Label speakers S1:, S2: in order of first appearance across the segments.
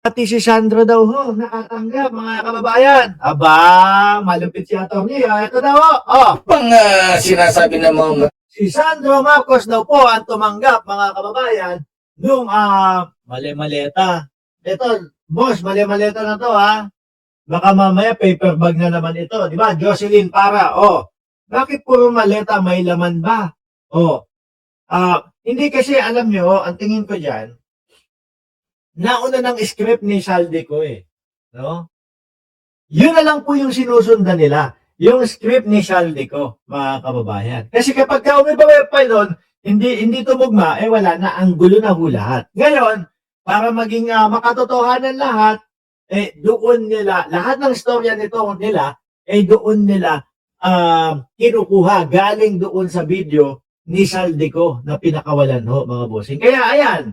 S1: Pati si Sandro daw ho, nakatanggap mga kababayan. Aba, malupit si Atty. Ito daw ho.
S2: Pang sinasabi na mo,
S1: Si Sandro Marcos daw po ang tumanggap mga kababayan nung mali-maleta. Ito, boss, mali-maleta na to ha. Baka mamaya paper bag na naman ito. Di ba? Jocelyn para. Bakit puro maleta may laman ba? Hindi kasi alam nyo, ang tingin ko dyan, nauna ng script ni Saldico no? Yun na lang po yung sinusundan nila. Yung script ni Saldico, mga kababayan. Kasi kapag ka umibawi pa doon, hindi tumugma, wala na, ang gulo na ho lahat. Ngayon, para maging makatotohanan lahat, doon nila, lahat ng storya nito nila, doon nila kinukuha, galing doon sa video ni Saldico na pinakawalan ho, mga bossing. Kaya ayan,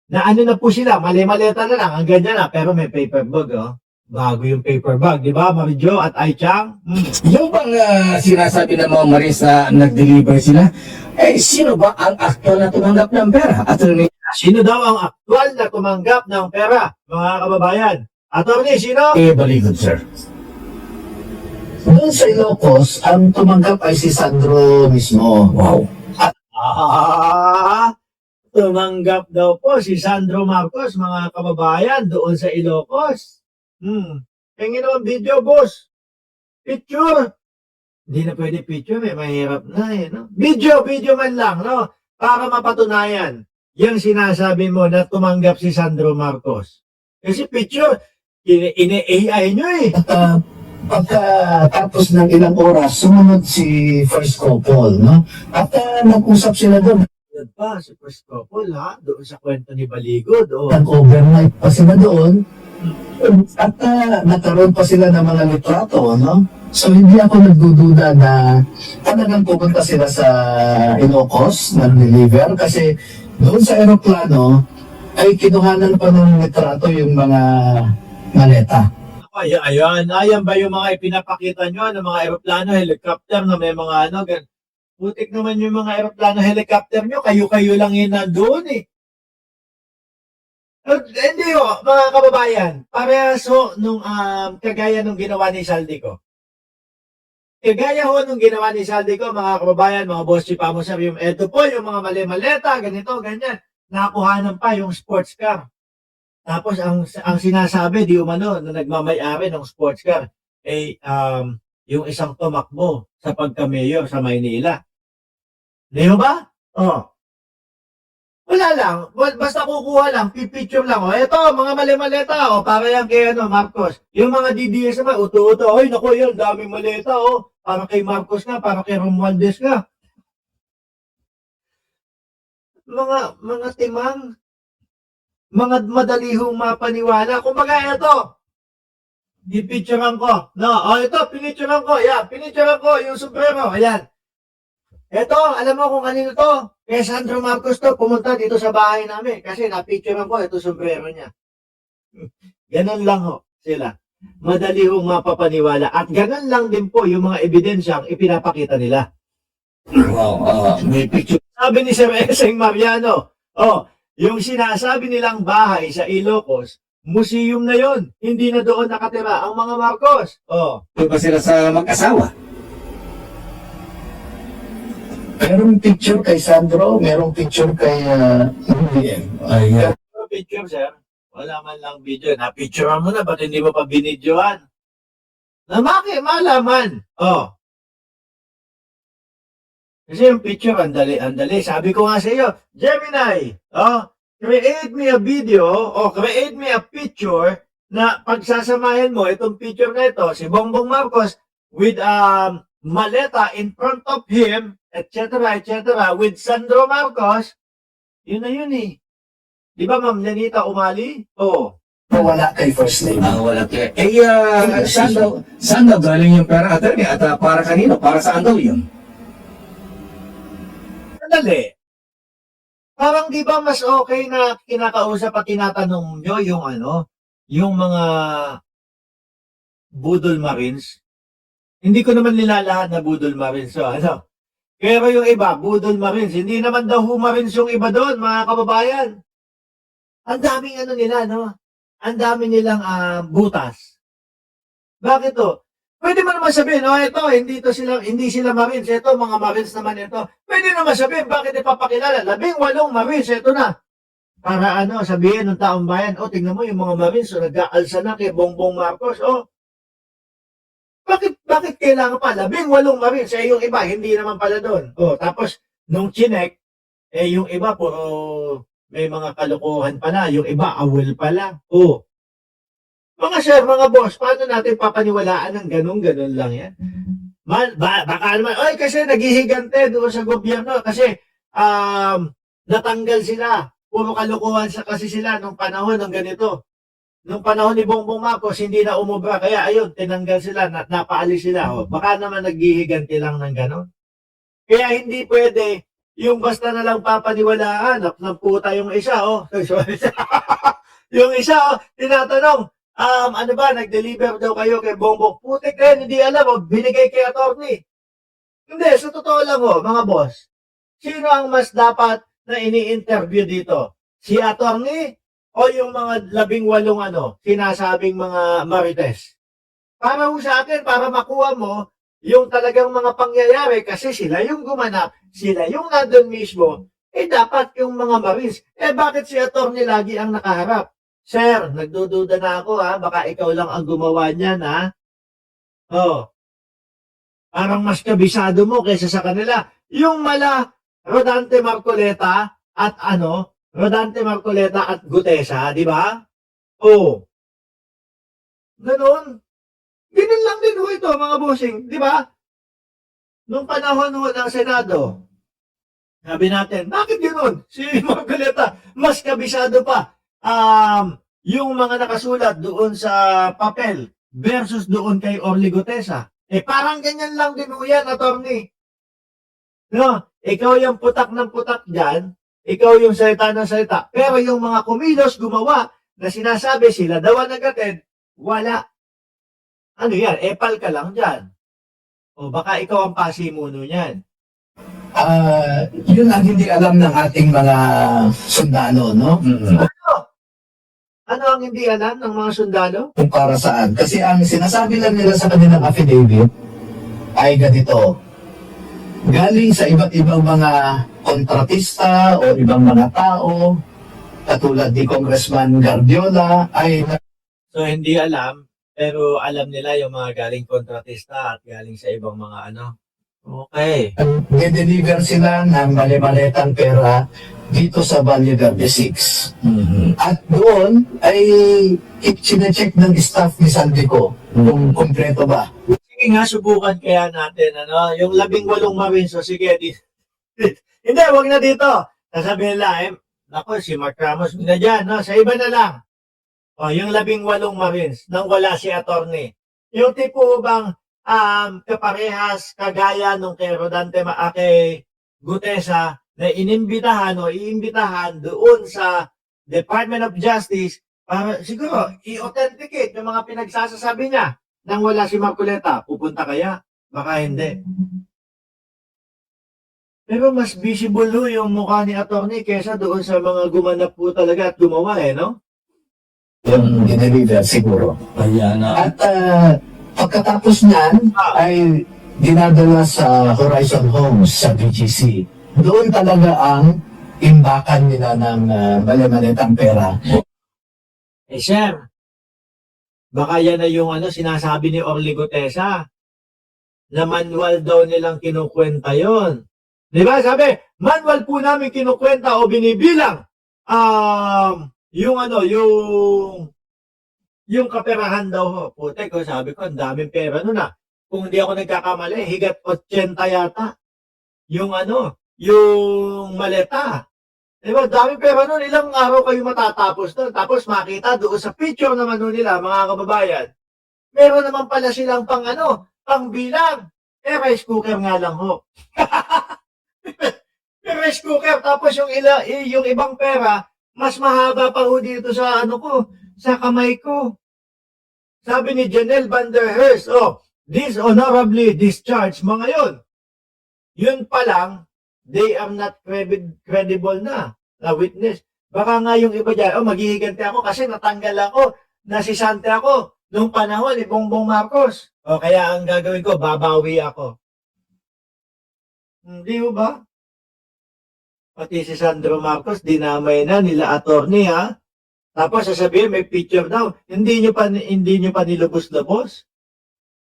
S1: na ano na po sila, mali-maleta na lang, ang ganda na, pero may paper bag, Bago yung paper bag, di ba, Marijo at Aichang?
S2: yung bang sinasabi na mo, Marisa, nag-deliver sila, sino ba ang aktual na tumanggap ng pera? Attorney?
S1: Sino daw ang aktual na tumanggap ng pera, mga kababayan? Attorney, sino?
S2: Very good, sir.
S3: Doon sa Ilocos, ang tumanggap ay si Sandro mismo.
S2: Wow.
S1: Tumanggap daw po si Sandro Marcos, mga kababayan, doon sa Ilocos. Tingin naman video, boss. Picture. Hindi na pwede picture, mahirap na no? Video man lang, no? Para mapatunayan yung sinasabi mo na tumanggap si Sandro Marcos. Kasi picture, ine-AI nyo
S3: Pagkatapos ng ilang oras, sumunod si First Couple, no? At nag-usap sila doon.
S1: Yan pa, si First Couple, doon sa kwento ni Baligod,
S3: Nag-overnight pa sila doon. At nagkaroon pa sila ng mga litrato, no? So hindi ako nagdududa na talagang pupunta sila sa Ilocos, nag-deliver, kasi doon sa aeroplano ay kinuhanan pa ng litrato yung mga maleta.
S1: Ayan ba yung mga ipinapakita nyo ng mga aeroplano, helicopter na may mga putik naman yung mga aeroplano, helicopter nyo, kayo-kayo lang yun nandun Hindi mga kababayan, parehas nung kagaya nung ginawa ni Saldico. Kagaya nung ginawa ni Saldico, mga kababayan, mga boss, mo sabi yung eto po, yung mga mali-maleta, ganito, ganyan. Nakuhanan pa yung sports car. Tapos ang sinasabi, di umano, na nagmamay-ari ng sports car, yung isang tumakbo sa pagka-mayor sa Maynila. Di ba? Wala lang. Basta kukuha lang, pipicture lang. Ito, mga mali-maleta. Para yan kay Marcos. Yung mga DDS naman, uto-uto. Ay, naku, yan, daming maleta. Para kay Marcos nga, para kay Romualdez nga. Mga timang. Mga madalihong mapaniwala. Kumbaga, ito. Dipicturean ko. No, ito, pinicturean ko. Yan, pinicturean ko yung sombrero. Ayan. Ito, alam mo kung kanino to? Kaya Sandro Marcos to, pumunta dito sa bahay namin. Kasi napicturean ko, ito sombrero niya. Ganun lang sila. Madali hong mapapaniwala. At ganun lang din po yung mga ebidensyang ipinapakita nila.
S2: Wow, may picture.
S1: Sabi ni Sir Eseng Mariano, yung sinasabi nilang bahay sa Ilocos, museum na yon, hindi na doon nakatira ang mga Marcos.
S2: Pa sila sa mag-asawa.
S3: Merong picture kay Sandro, merong picture kay BBM.
S1: Ayan. Picture, sir. Wala man lang video. Na-picturean mo na, ba't hindi mo pa binidyoan? Bakit? Malaman. Kasi yung picture, andali. Sabi ko nga sa iyo, Gemini, create me a video, create me a picture na pagsasamahin mo itong picture na ito, si Bongbong Marcos with maleta in front of him, etc., with Sandro Marcos, yun na yun Di ba, Ma'am Lenita Umali?
S3: Wala kay First Lady.
S2: Wala kay. Saan daw galing yung pera, attorney? At para kanino? Para saan daw yun?
S1: Sandali. Parang di ba mas okay na kinakausap at tinatanong nyo yung mga Budol Marines? Hindi ko naman nilalahat na Budol Marines. Pero yung iba, Budol Marines. Hindi naman daw Marines yung iba doon, mga kababayan. Ang daming nila, ang dami nilang butas. Bakit to? Pwede mo naman sabihin, ito, hindi sila Marines, ito, mga Marines naman ito. Pwede naman sabihin, bakit ipapakilala? 18 Marines, ito na. Para sabihin ng taong bayan, tingnan mo yung mga Marines, nag-aalsa na kay Bongbong Marcos, bakit kailangan pa? 18 Marines, yung iba, hindi naman pala doon. Tapos, nung chinek, yung iba, puro may mga kalokohan pala, yung iba, awol pala. Mga sir, mga boss, paano natin papaniwalaan ng ganun-ganun lang yan? Baka naman, kasi naghihigante doon sa gobyerno kasi natanggal sila. Puro kalukuhan kasi sila nung panahon ng ganito. Nung panahon ni Bongbong Marcos, hindi na umubra. Kaya ayun, tinanggal sila, napaalis sila. Baka naman naghihigante lang ng ganun. Kaya hindi pwede yung basta na lang papaniwalaan. Nagputa yung isa, yung isa, tinatanong, ano ba, nag-deliver daw kayo kay Bongbong. Putik rin, hindi alam, binigay kay attorney. Hindi, sa totoo lang mga boss. Sino ang mas dapat na ini-interview dito? Si attorney o yung mga 18 sinasabing mga marites? Para sa akin, para makuha mo yung talagang mga pangyayari kasi sila yung gumanap, sila yung nandun mismo, dapat yung mga marines. Bakit si attorney lagi ang nakaharap? Sir, nagdududa na ako baka ikaw lang ang gumawa niyan Parang mas kabisado mo kaysa sa kanila. Yung Rodante Marcoleta at Rodante Marcoleta at Gutesa, di ba? Ganon. Ganun lang din ito, mga bossing, di ba? Nung panahon ng Senado, sabi natin, bakit ganoon? Si Marcoleta, mas kabisado pa. Yung mga nakasulat doon sa papel versus doon kay Orly Gutesa. Parang ganyan lang din yan, attorney. No, ikaw yung putak ng putak dyan, ikaw yung salita ng salita. Pero yung mga kumilos gumawa na sinasabi sila daw ang nag-attend, wala. Ano yan? Epal ka lang dyan. Baka ikaw ang pasimuno niyan.
S3: Yun ang hindi alam ng ating mga sundalo, no?
S1: Ano ang hindi alam ng mga sundalo?
S3: Kung para saan. Kasi ang sinasabi lang nila sa kanilang affidavit ay ganito. Galing sa iba't ibang mga kontratista o ibang mga tao, katulad ni Congressman Guardiola, ay
S1: So, hindi alam, pero alam nila yung mga galing kontratista at galing sa ibang mga Okay.
S3: nag-deliver sila ng mali-maletang pera dito sa Valle Verde 6. At doon ay chinecheck ng staff ni Saldico kung kompleto ba.
S1: Sige nga, subukan kaya natin, yung 18 Marines, sige, hindi, wag na dito. Sasabihin nila, naku, si Mark Ramos, na dyan, sa iba na lang. Yung 18 Marines, nang wala si attorney. Yung tipo bang, kaparehas, kagaya nung kay Rodante, kay Gutesa, na inimbitahan o iimbitahan doon sa Department of Justice para siguro i-authenticate yung mga pinagsasasabi niya nang wala si Marcoleta. Pupunta kaya? Baka hindi. Pero mas visible yung mukha ni attorney kesa doon sa mga gumanap po talaga at gumawa no?
S3: Yung dineliver siguro.
S2: Ayan na.
S3: At pagkatapos niyan ay dinadala sa Horizon Homes sa BGC. Doon talaga ang imbakan nila ng mali-maletang pera.
S1: Sir, baka yan na yung sinasabi ni Orly Gutesa na manual daw nilang kinukwenta yon. Di ba? Sabi, manual po namin kinukwenta o binibilang yung kaperahan daw. Putek, sabi ko, ang daming pera nun Kung hindi ako nagkakamali, higat 80 yata. Yung maleta. Diba, dami pera nun, ilang araw kayo matatapos nun. Tapos makita doon sa picture naman nun nila, mga kababayan, meron naman pala silang pangbilang. Rice cooker nga lang ho. Rice cooker, tapos yung ibang pera, mas mahaba pa ho dito sa sa kamay ko. Sabi ni Janelle Van der Hearst, dishonorably discharged, mga yun. Yun pa lang, they are not credible na witness. Baka nga yung iba dyan, maghihiganti ako kasi natanggal ako, nasisante ako nung panahon ni Bongbong Marcos. O kaya ang gagawin ko, babawi ako. Hindi mo ba? Pati si Sandro Marcos, dinamay na nila attorney ha. Tapos sasabihin may picture daw. Hindi nyo pa nilubos-lubos.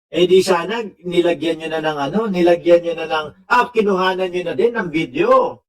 S1: Eh di sana nilagyan nyo na ng kinuhanan nyo na din ng video.